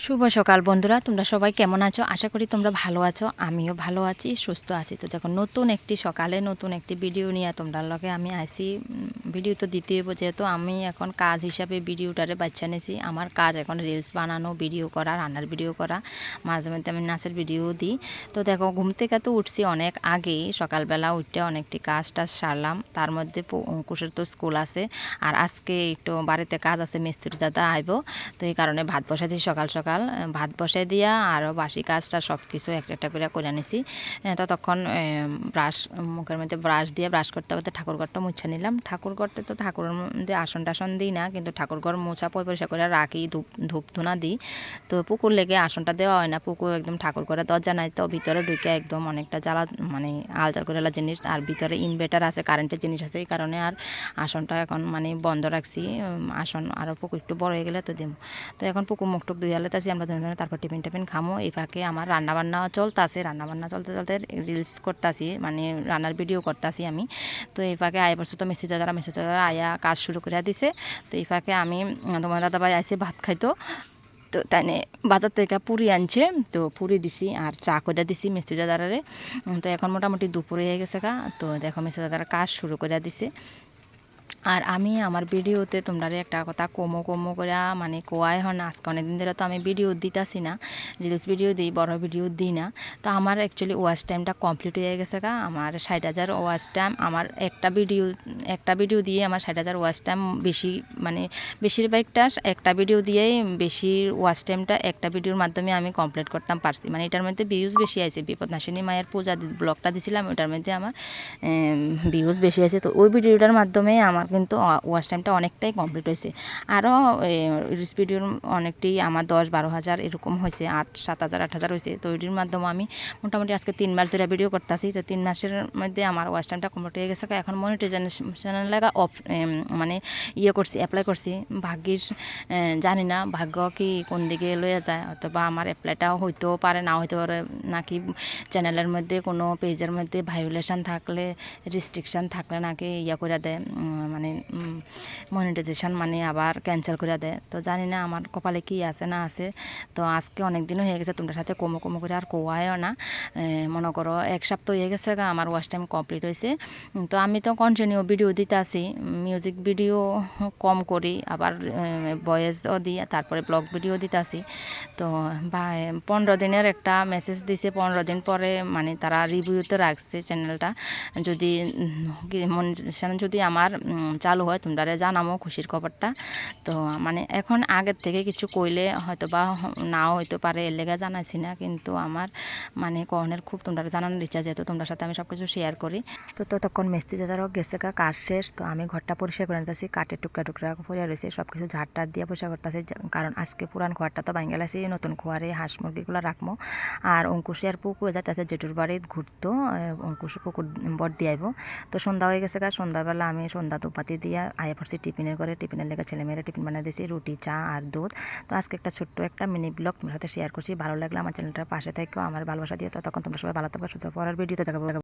শুভ সকাল বন্ধুরা, তোমরা সবাই কেমন আছো? আশা করি তোমরা ভালো আছো। আমিও ভালো আছি, সুস্থ আছি। তো দেখো, নতুন একটি সকালে নতুন একটি ভিডিও নিয়ে তোমরা লগে আমি আইছি। ভিডিও তো দিতে হইব, যেহেতু আমি এখন কাজ হিসাবে ভিডিওটারে বাচ্চা নিয়েছি। আমার কাজ এখন রিলস বানানো, ভিডিও করা, রান্নার ভিডিও করা, মাঝে মধ্যে আমি নাচের ভিডিও দিই। তো দেখো, ঘুম থেকে তো উঠছি অনেক আগেই, সকালবেলা উঠতে অনেকটি কাজ টাজ সারলাম। তার মধ্যে অঙ্কুশের তো স্কুল আছে, আর আজকে একটু বাড়িতে কাজ আছে, মিস্ত্রি দাদা আইব। তো এই কারণে ভাত বসাই দিই সকাল সকাল। ভাত বসাই দিয়া আরও বাসি কাজটা সব কিছু একটা একটা করে নিছি। ততক্ষণ ব্রাশ, মুখের মধ্যে ব্রাশ দিয়ে ব্রাশ করতে করতে ঠাকুরঘরটা মুছে নিলাম। ঠাকুরঘরটা তো ঠাকুরের মধ্যে আসন টাসন দিই না, কিন্তু ঠাকুরঘর মোছা পরিষ্কার করে রাখি, ধূপ ধুনা দিই। তো পুকুর লেগে আসনটা দেওয়া হয় না। পুকুর একদম ঠাকুর করে দরজা নাই, তো ভিতরে ঢুকে একদম অনেকটা জ্বালা, মানে আলজার করে জিনিস, আর ভিতরে ইনভার্টার আছে, কারেন্টের জিনিস আছে। এই কারণে আর আসনটা এখন মানে বন্ধ রাখছি। আসন আরও পুকুর একটু বড় হয়ে গেলে তো দিব। তো এখন পুকুর মুখ টুক দিয়ে আলাইতেছি আমরা দুজনে, তারপর টিফিন টিফিন খামো। এই ফাঁকে আমার রান্নাবান্না চলতেছে, রান্নাবান্না চলতে চলতে রিলস করতেছি, মানে রান্নার ভিডিও করতেছি আমি। তো এই ফাঁকে আয় পড়ছে তো মিস্ত্রি দাদারা আয়া কাজ শুরু করে দিছে। তো এই ফাঁকে আমি, তোমার দাদাভাই আইসে ভাত খাইতো। তো তাই বাজার থেকে পুরি আনছে, তো পুরি দিছি আর চা করে দিছি মিস্ত্রি দাদারে। তো এখন মোটামুটি দুপুরে হয়ে গেছে গা। তো দেখো, মিস্ত্রি দাদারা কাজ শুরু করে দিছে। আর আমি আমার ভিডিওতে তোমরা একটা কথা কমো করে মানে কোয়াই হন, আজকে অনেকদিন ধরে তো আমি ভিডিও দিতাছি না, রিলস ভিডিও দিই, বড় ভিডিও দিই না। তো আমার অ্যাকচুয়ালি ওয়াচ টাইমটা কমপ্লিট হয়ে গেছে গা। আমার 60,000 ওয়াচ টাইম, আমার একটা ভিডিও দিয়ে আমার 60,000 ওয়াচ টাইম বেশি, মানে বেশিরভাগটা একটা ভিডিও দিয়েই বেশি ওয়াচ টাইমটা একটা ভিডিওর মাধ্যমে আমি কমপ্লিট করতাম পারছি। মানে এটার মধ্যে ভিউজ বেশি আছে, বিপদনাশিনী মায়ের পূজা ব্লগটা দিছিলাম, ওটার মধ্যে আমার ভিউজ বেশি আছে। তো ওই ভিডিওটার মাধ্যমে আমার কিন্তু ওয়াচ টাইমটা অনেকটাই কমপ্লিট হয়েছে। আরও রিলস ভিডিওর অনেকটাই আমার 10-12 হাজার এরকম হয়েছে, 7,000 8,000 হয়েছে। তো ওইটির মাধ্যমে আমি মোটামুটি আজকে 3 মাস ধরে ভিডিও করতেছি। তো 3 মাসের মধ্যে আমার ওয়াচ টাইমটা কমপ্লিট হয়ে গেছে। এখন মনিটাইজেশন লাগা মানে করছি, অ্যাপ্লাই করছি। ভাগ্যিস জানি না ভাগ্য কি কোন দিকে লয়ে যায়, অথবা আমার অ্যাপ্লাইটাও হইতেও পারে, না হইতে পারে, নাকি চ্যানেলের মধ্যে কোনো পেজের মধ্যে ভায়োলেশন থাকলে, রেস্ট্রিকশান থাকলে নাকি করে দেয়, মানে মনিটাইজেশন মানে আবার ক্যান্সেল করে দেয়। তো জানি না আমার কপালে কি আছে না আছে। তো আজকে অনেক দিনও হয়ে গেছে তোমার সাথে কমো করে আর কোয়ায়ও না। মনে করো 1 সপ্তাহ হয়ে গেছে আমার ওয়াচ টাইম কমপ্লিট হয়েছে। তো আমি তো কন্টিনিউ ভিডিও দিতে আসি, মিউজিক ভিডিও কম করি, আবার ভয়েসও দিই, তারপরে ব্লগ ভিডিও দিতে আসি। তো 15 দিনের একটা মেসেজ দিছে, 15 দিন পরে মানে তারা রিভিউতে রাখছে চ্যানেলটা। যদি মনিটাইজেশন যদি আমার চালু হয় তোমরা জানামো খুশির খবরটা। তো মানে এখন আগের থেকে কিছু কইলে হয়তো বা নাও হইতে পারে, এর লেগে জানাইছি না। কিন্তু আমার মানে কনের খুব তোমরা জানানোর ইচ্ছা, যেহেতু তোমরা সাথে আমি সব কিছু শেয়ার করি। তো ততক্ষণ মিস্ত্রি দাদারও গেছে কাজ শেষ। তো আমি ঘরটা পরিষ্কার করে নিতেছি, কাঠের টুকরা টুকরা পরিয়া রয়েছে, সব কিছু ঝাড়টার দিয়ে পরিষ্কার করতেছি। কারণ আজকে পুরান খোয়ারটা তো ভাঙে গেছে, নতুন খোয়ারে হাঁস মুরগিগুলো রাখবো। আর অঙ্কুশে আর পুকুর যাইতেছে জেঠুর বাড়ি ঘুরতো, অঙ্কুশ পুকুর বর দিয়ে আইব। তো সন্ধ্যা হয়ে গেছে সন্ধ্যাবেলা আমি সন্ধ্যা ধূপবাতি দিয়ে আয়া পড়ছি টিফিনের করে। টিফিনের লেগে ছেলেমেয়েরা টিফিন বানিয়ে দিয়েছি, রুটি, চা আর দুধ। তো আজকে একটা ছোট্ট একটা মিনি ব্লগ তোমার সাথে শেয়ার করছি। ভালো লাগলে আমার চ্যানেলটার পাশে থেকেও আমার ভালোবাসা দিয়ে। তখন তোমরা সবাই ভালো থাকবে, সুস্থ। পরের ভিডিওতে দেখাবো।